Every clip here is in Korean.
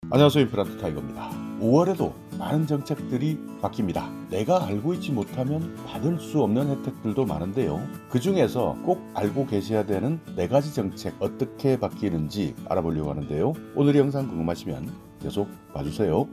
안녕하세요. 임플란트 타이거입니다. 5월에도 많은 정책들이 바뀝니다. 내가 알고 있지 못하면 받을 수 없는 혜택들도 많은데요. 그 중에서 꼭 알고 계셔야 되는 4가지 정책 어떻게 바뀌는지 알아보려고 하는데요. 오늘 영상 궁금하시면 계속 봐주세요.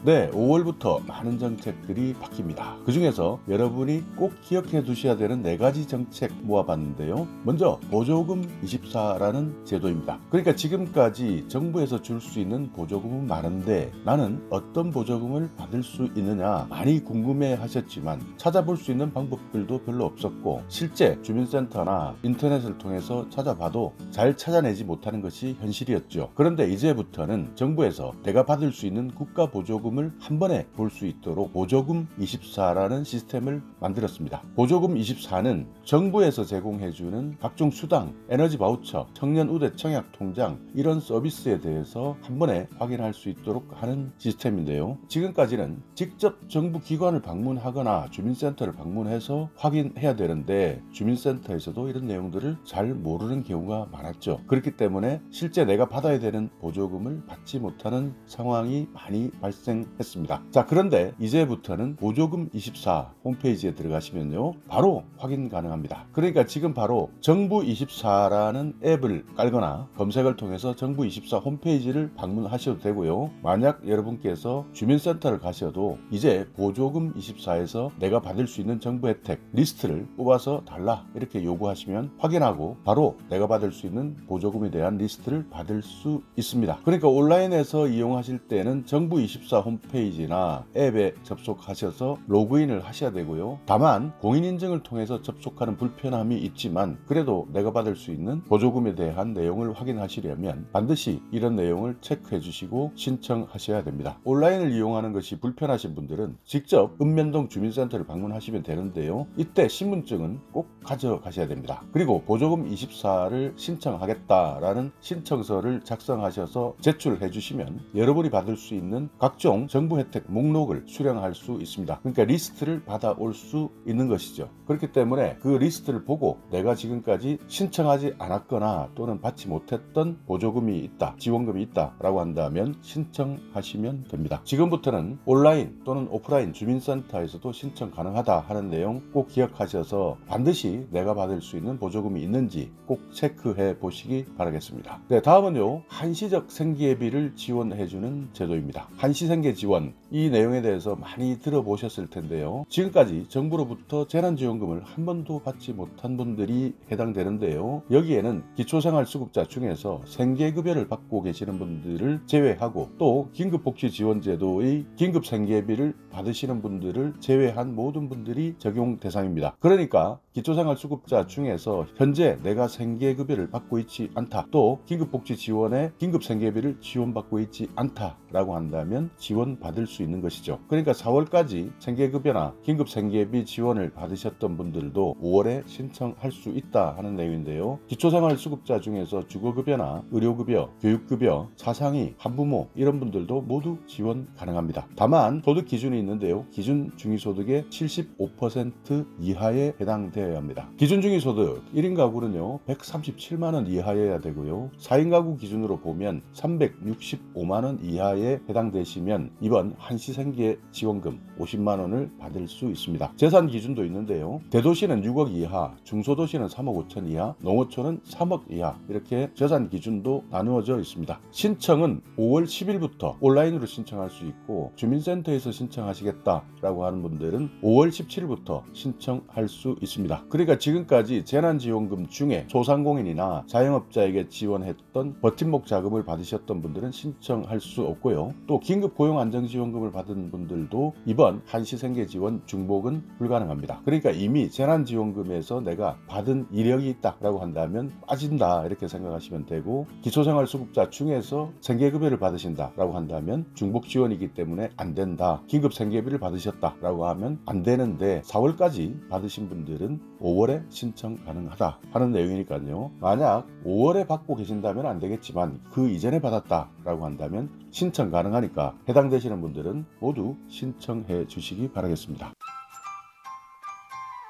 네, 5월부터 많은 정책들이 바뀝니다. 그 중에서 여러분이 꼭 기억해 두셔야 되는 4가지 정책 모아봤는데요. 먼저 보조금 24라는 제도입니다. 그러니까 지금까지 정부에서 줄 수 있는 보조금은 많은데 나는 어떤 보조금을 받을 수 있느냐 많이 궁금해 하셨지만 찾아볼 수 있는 방법들도 별로 없었고 실제 주민센터나 인터넷을 통해서 찾아봐도 잘 찾아내지 못하는 것이 현실이었죠. 그런데 이제부터는 정부에서 내가 받을 수 있는 국가 보조금 을 한 번에 볼 수 있도록 보조금 24라는 시스템을 만들었습니다. 보조금 24는 정부에서 제공해주는 각종 수당, 에너지 바우처, 청년 우대 청약 통장 이런 서비스에 대해서 한 번에 확인할 수 있도록 하는 시스템인데요. 지금까지는 직접 정부 기관을 방문하거나 주민센터를 방문해서 확인해야 되는데 주민센터에서도 이런 내용들을 잘 모르는 경우가 많았죠. 그렇기 때문에 실제 내가 받아야 되는 보조금을 받지 못하는 상황이 많이 발생했습니다. 자, 그런데 이제부터는 보조금 24 홈페이지에 들어가시면요 바로 확인 가능합니다. 그러니까 지금 바로 정부 24라는 앱을 깔거나 검색을 통해서 정부 24 홈페이지를 방문하셔도 되고요. 만약 여러분께서 주민센터를 가셔도 이제 보조금 24에서 내가 받을 수 있는 정부 혜택 리스트를 뽑아서 달라 이렇게 요구하시면 확인하고 바로 내가 받을 수 있는 보조금에 대한 리스트를 받을 수 있습니다. 그러니까 온라인에서 이용하실 때는 정부 24 홈페이지나 앱에 접속하셔서 로그인을 하셔야 되고요. 다만 공인인증을 통해서 접속하는 불편함이 있지만 그래도 내가 받을 수 있는 보조금에 대한 내용을 확인하시려면 반드시 이런 내용을 체크해 주시고 신청하셔야 됩니다. 온라인을 이용하는 것이 불편하신 분들은 직접 읍면동 주민센터를 방문하시면 되는데요. 이때 신분증은 꼭 가져가셔야 됩니다. 그리고 보조금 24를 신청하겠다라는 신청서를 작성하셔서 제출해 주시면 여러분이 받을 수 있는 각종 정부 혜택 목록을 수령할 수 있습니다. 그러니까 리스트를 받아올 수 있는 것이죠. 그렇기 때문에 그 리스트를 보고 내가 지금까지 신청하지 않았거나 또는 받지 못했던 보조금이 있다, 지원금이 있다 라고 한다면 신청하시면 됩니다. 지금부터는 온라인 또는 오프라인 주민센터에서도 신청 가능하다 하는 내용 꼭 기억하셔서 반드시 내가 받을 수 있는 보조금이 있는지 꼭 체크해 보시기 바라겠습니다. 네, 다음은요 한시적 생계비를 지원해주는 제도입니다. 한시생계 지원, 이 내용에 대해서 많이 들어보셨을 텐데요. 지금까지 정부로부터 재난지원금을 한 번도 받지 못한 분들이 해당되는데요. 여기에는 기초생활수급자 중에서 생계급여를 받고 계시는 분들을 제외하고 또 긴급복지지원제도의 긴급생계비를 받으시는 분들을 제외한 모든 분들이 적용 대상입니다. 그러니까 기초생활수급자 중에서 현재 내가 생계급여를 받고 있지 않다, 또 긴급복지지원에 긴급생계비를 지원받고 있지 않다라고 한다면 지원받을 수 있는 것이죠. 그러니까 4월까지 생계급여나 긴급생계비 지원을 받으셨던 분들도 5월에 신청할 수 있다 하는 내용인데요. 기초생활수급자 중에서 주거급여나 의료급여, 교육급여, 사상이, 한부모 이런 분들도 모두 지원 가능합니다. 다만 소득 기준이 있는데요. 기준 중위소득의 75% 이하에 해당되어야 합니다. 기준 중위소득 1인 가구는요 137만원 이하여야 되고요. 4인 가구 기준으로 보면 365만원 이하에 해당되시면 이번 한시생계 지원금 50만원을 받을 수 있습니다. 재산 기준도 있는데요. 대도시는 6억 이하, 중소도시는 3억 5천 이하, 농어촌은 3억 이하 이렇게 재산 기준도 나누어져 있습니다. 신청은 5월 10일부터 온라인으로 신청할 수 있고 주민센터에서 신청하시겠다라고 하는 분들은 5월 17일부터 신청할 수 있습니다. 그러니까 지금까지 재난지원금 중에 소상공인이나 자영업자에게 지원했던 버팀목 자금을 받으셨던 분들은 신청할 수 없고요. 또 긴급고용안정지원금을 받은 분들도 이번 한시생계지원 중복은 불가능합니다. 그러니까 이미 재난지원금에서 내가 받은 이력이 있다라고 한다면 빠진다 이렇게 생각하시면 되고, 기초생활수급자 중에서 생계급여를 받으신다라고 한다면 중복지원이기 때문에 안 된다, 긴급생계비를 받으셨다라고 하면 안 되는데 4월까지 받으신 분들은 5월에 신청 가능하다 하는 내용이니까요. 만약 5월에 받고 계신다면 안 되겠지만 그 이전에 받았다라고 한다면 신청 가능하니까 해당되시는 분들은 모두 신청해 주시기 바라겠습니다.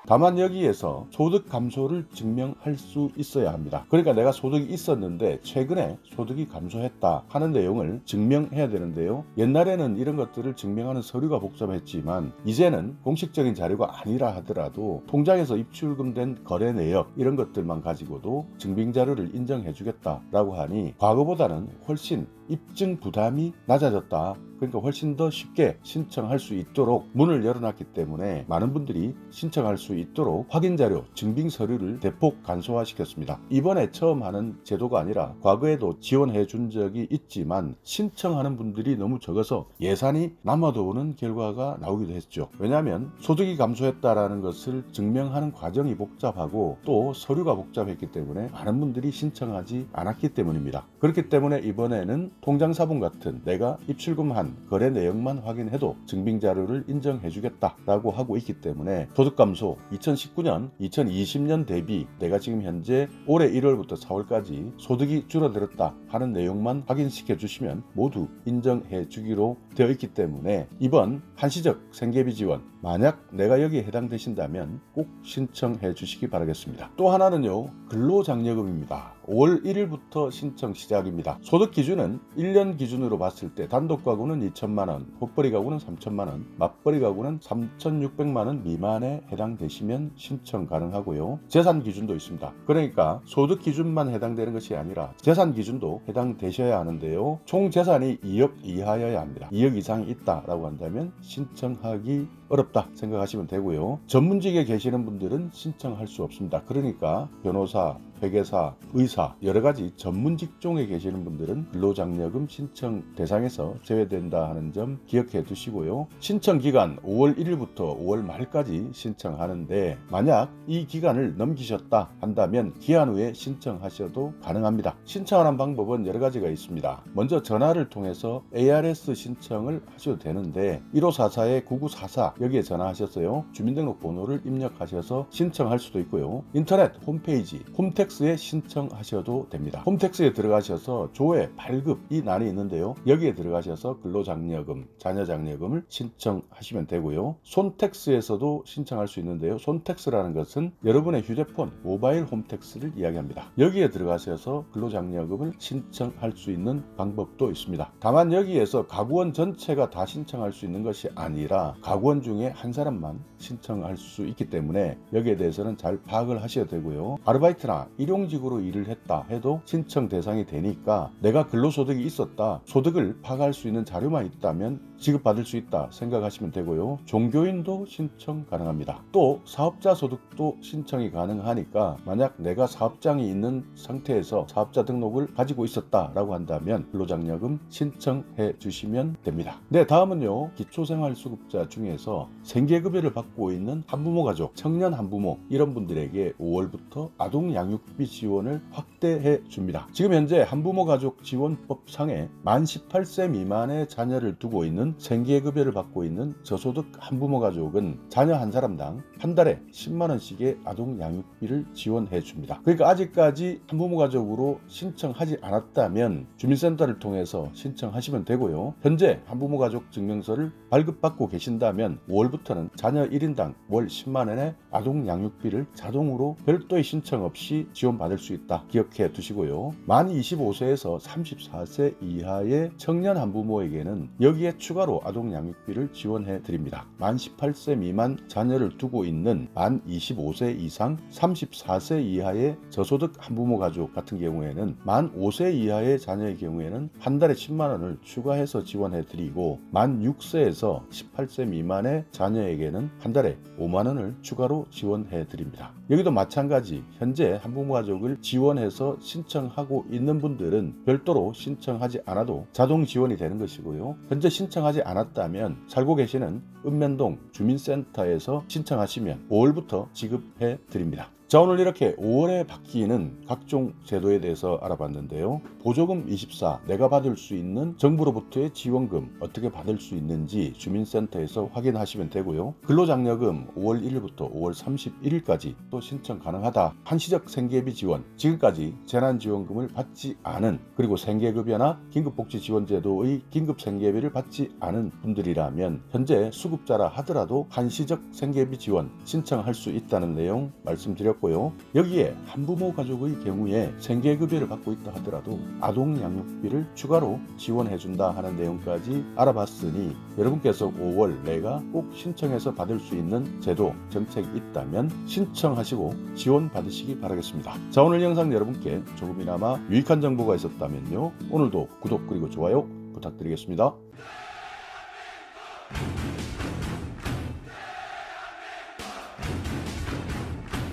다만 여기에서 소득 감소를 증명할 수 있어야 합니다. 그러니까 내가 소득이 있었는데 최근에 소득이 감소했다 하는 내용을 증명해야 되는데요. 옛날에는 이런 것들을 증명하는 서류가 복잡했지만 이제는 공식적인 자료가 아니라 하더라도 통장에서 입출금된 거래 내역 이런 것들만 가지고도 증빙자료를 인정해 주겠다라고 하니 과거보다는 훨씬 입증 부담이 낮아졌다. 그러니까 훨씬 더 쉽게 신청할 수 있도록 문을 열어놨기 때문에 많은 분들이 신청할 수 있도록 확인자료, 증빙서류를 대폭 간소화시켰습니다. 이번에 처음 하는 제도가 아니라 과거에도 지원해 준 적이 있지만 신청하는 분들이 너무 적어서 예산이 남아도 오는 결과가 나오기도 했죠. 왜냐하면 소득이 감소했다라는 것을 증명하는 과정이 복잡하고 또 서류가 복잡했기 때문에 많은 분들이 신청하지 않았기 때문입니다. 그렇기 때문에 이번에는 통장사본 같은 내가 입출금한 거래 내역만 확인해도 증빙자료를 인정해주겠다라고 하고 있기 때문에 소득감소 2019년, 2020년 대비 내가 지금 현재 올해 1월부터 4월까지 소득이 줄어들었다 하는 내용만 확인시켜 주시면 모두 인정해 주기로 되어 있기 때문에 이번 한시적 생계비 지원 만약 내가 여기에 해당되신다면 꼭 신청해 주시기 바라겠습니다. 또 하나는요, 근로장려금입니다. 5월 1일부터 신청 시작입니다. 소득 기준은 1년 기준으로 봤을 때 단독 가구는 2천만원, 혹벌이 가구는 3천만원, 맞벌이 가구는 3,600만원 미만에 해당되시면 신청 가능하고요. 재산 기준도 있습니다. 그러니까 소득 기준만 해당되는 것이 아니라 재산 기준도 해당되셔야 하는데요. 총 재산이 2억 이하여야 합니다. 2억 이상이 있다라고 한다면 신청하기 어렵다 생각하시면 되고요. 전문직에 계시는 분들은 신청할 수 없습니다. 그러니까 변호사, 회계사, 의사 여러 가지 전문 직종에 계시는 분들은 근로장려금 신청 대상에서 제외된다 하는 점 기억해 두시고요. 신청 기간 5월 1일부터 5월 말까지 신청하는데 만약 이 기간을 넘기셨다 한다면 기한 후에 신청하셔도 가능합니다. 신청하는 방법은 여러 가지가 있습니다. 먼저 전화를 통해서 ARS 신청을 하셔도 되는데 1544-9944 여기에 전화하셨어요. 주민등록번호를 입력하셔서 신청할 수도 있고요. 인터넷 홈페이지 홈택스에 신청하셔도 됩니다. 홈택스에 들어가셔서 조회, 발급 이 난이 있는데요. 여기에 들어가셔서 근로장려금, 자녀장려금을 신청하시면 되고요. 손택스에서도 신청할 수 있는데요. 손택스라는 것은 여러분의 휴대폰, 모바일 홈택스를 이야기합니다. 여기에 들어가셔서 근로장려금을 신청할 수 있는 방법도 있습니다. 다만 여기에서 가구원 전체가 다 신청할 수 있는 것이 아니라 가구원 중에 한 사람만 신청할 수 있기 때문에 여기에 대해서는 잘 파악을 하셔야 되고요. 아르바이트나 일용직으로 일을 했다 해도 신청 대상이 되니까 내가 근로소득이 있었다, 소득을 파악할 수 있는 자료만 있다면 지급받을 수 있다 생각하시면 되고요. 종교인도 신청 가능합니다. 또 사업자 소득도 신청이 가능하니까 만약 내가 사업장이 있는 상태에서 사업자 등록을 가지고 있었다라고 한다면 근로장려금 신청해 주시면 됩니다. 네, 다음은요, 기초생활수급자 중에서 생계급여를 받고 있는 한부모 가족, 청년 한부모 이런 분들에게 5월부터 아동양육비 지원을 확대해 줍니다. 지금 현재 한부모 가족 지원법상에 만 18세 미만의 자녀를 두고 있는 생계급여를 받고 있는 저소득 한부모 가족은 자녀 한 사람당 한 달에 10만원씩의 아동양육비를 지원해 줍니다. 그러니까 아직까지 한부모 가족으로 신청하지 않았다면 주민센터를 통해서 신청하시면 되고요. 현재 한부모 가족 증명서를 발급받고 계신다면 5월부터는 자녀 1인당 월 10만원의 아동양육비를 자동으로 별도의 신청 없이 지원받을 수 있다 기억해 두시고요. 만 25세에서 34세 이하의 청년 한부모에게는 여기에 추가로 아동양육비를 지원해 드립니다. 만 18세 미만 자녀를 두고 있는 만 25세 이상 34세 이하의 저소득 한부모 가족 같은 경우에는 만 5세 이하의 자녀의 경우에는 한 달에 10만원을 추가해서 지원해 드리고 만 6세에서 18세 미만의 자녀에게는 한 달에 5만원을 추가로 지원해 드립니다. 여기도 마찬가지 현재 한부모 가족을 지원해서 신청하고 있는 분들은 별도로 신청하지 않아도 자동 지원이 되는 것이고요. 현재 신청하지 않았다면 살고 계시는 읍면동 주민센터에서 신청하시면 5월부터 지급해 드립니다. 자, 오늘 이렇게 5월에 바뀌는 각종 제도에 대해서 알아봤는데요. 보조금 24 내가 받을 수 있는 정부로부터의 지원금 어떻게 받을 수 있는지 주민센터에서 확인하시면 되고요. 근로장려금 5월 1일부터 5월 31일까지 또 신청 가능하다. 한시적 생계비 지원, 지금까지 재난지원금을 받지 않은, 그리고 생계급여나 긴급복지지원제도의 긴급생계비를 받지 않은 분들이라면 현재 수급자라 하더라도 한시적 생계비 지원 신청할 수 있다는 내용 말씀드렸고요. 여기에 한부모 가족의 경우에 생계급여를 받고 있다 하더라도 아동양육비를 추가로 지원해준다 하는 내용까지 알아봤으니 여러분께서 5월 내가 꼭 신청해서 받을 수 있는 제도, 정책이 있다면 신청하시고 지원 받으시기 바라겠습니다. 자, 오늘 영상 여러분께 조금이나마 유익한 정보가 있었다면요, 오늘도 구독 그리고 좋아요 부탁드리겠습니다.